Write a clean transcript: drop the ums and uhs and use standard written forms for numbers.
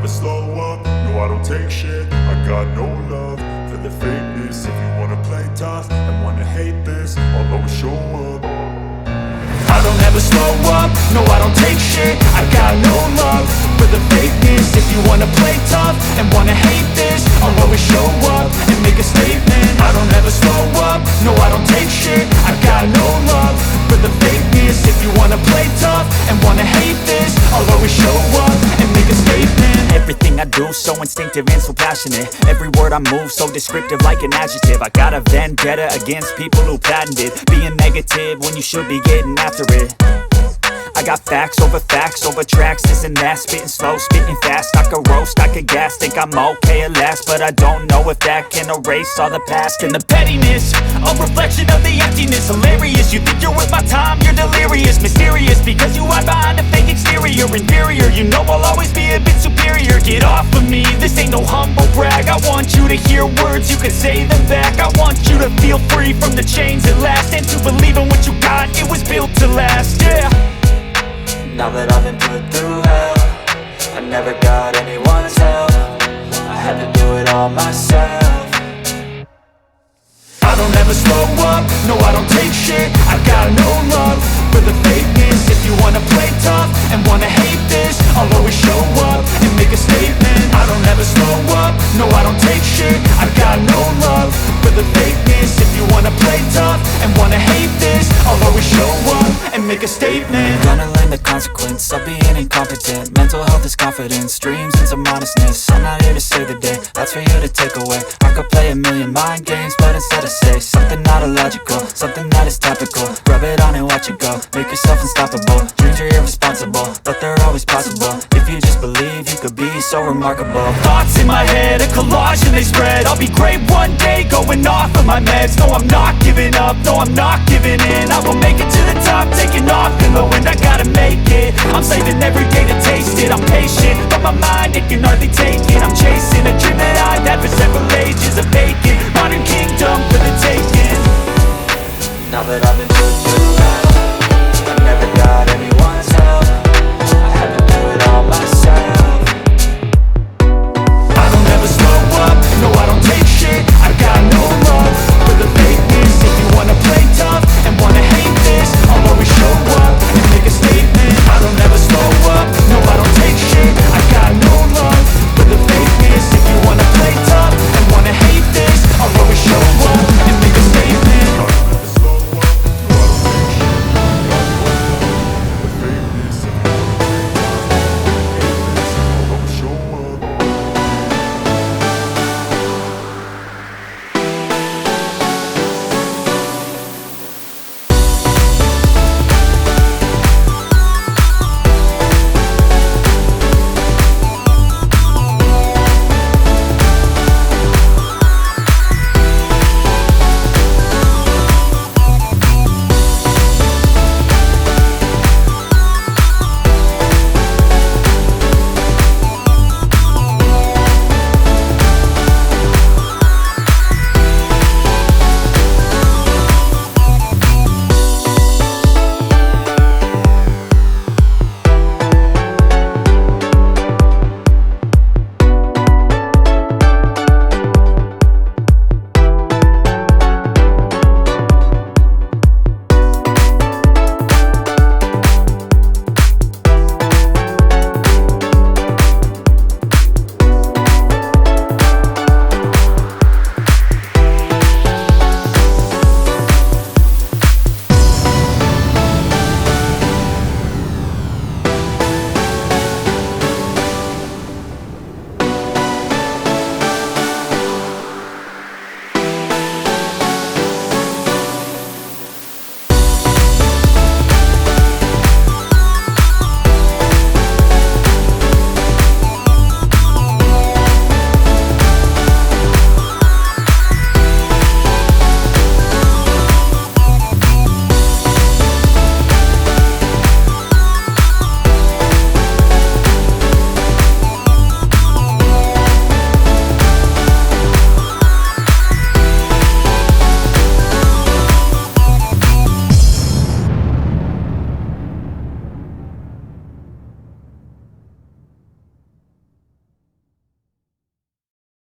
slow up, no I don't take shit. I got no love for the fakeness. If you wanna play tough and wanna hate this, I'll always show up. I don't ever slow up, no I don't take shit. I got no love for the fakeness. If you wanna play tough and wanna hate this, I'll always show up and make a statement. I don't ever slow up, no I don't take shit. I got no love for the fakeness. If you wanna play tough and wanna hate this, I'll always show up and make a statement. Everything I do so instinctive and so passionate. Every word I move so descriptive like an adjective. I got a vendetta against people who patented being negative when you should be getting after it. I got facts over tracks, this and that. Spitting slow, spitting fast, I could roast, I could gas. Think I'm okay at last, but I don't know if that can erase all the past. And the pettiness, a reflection of the emptiness. Hilarious, you think you're worth my time, you're delirious. Mysterious, because you hide behind a fake exterior. Inferior, you know I'll always be a bit superior. Get off of me, this ain't no humble brag. I want you to hear words, you can say them back. I want you to feel free from the chains at last, and to believe in what you got, it was built to last, yeah. Now that I've been put through hell, I never got anyone's help. I had to do it all myself. I don't ever slow up, no I don't take shit. I got no love for the fakeness. If you wanna play tough and wanna hate this, I'll always show up and make a statement. I don't ever slow up, no I don't take shit. I got no love for the fakeness. If you wanna play tough and wanna hate this, I'll always show up and make a statement. Gonna learn the consequence of being incompetent. Mental health is confidence, dreams and some honestness. I'm not here to save the day, that's for you to take away. I could play a million mind games, but instead I say something not illogical, something that is topical. Rub it on and watch it go, make yourself unstoppable. Dreams are irresponsible, but they're always possible. If you just believe, you could be so remarkable. Thoughts in my head, a collage and they spread. I'll be great one day, going off of my meds. No, I'm not giving up, no, I'm not giving in. I will make it to the top, taking off in the wind. I gotta make it, I'm saving every day to taste it. I'm patient, but my mind, it can hardly take it. I'm chasing a dream that I've had for several ages. A vacant, modern kingdom for the taking. Now that I've been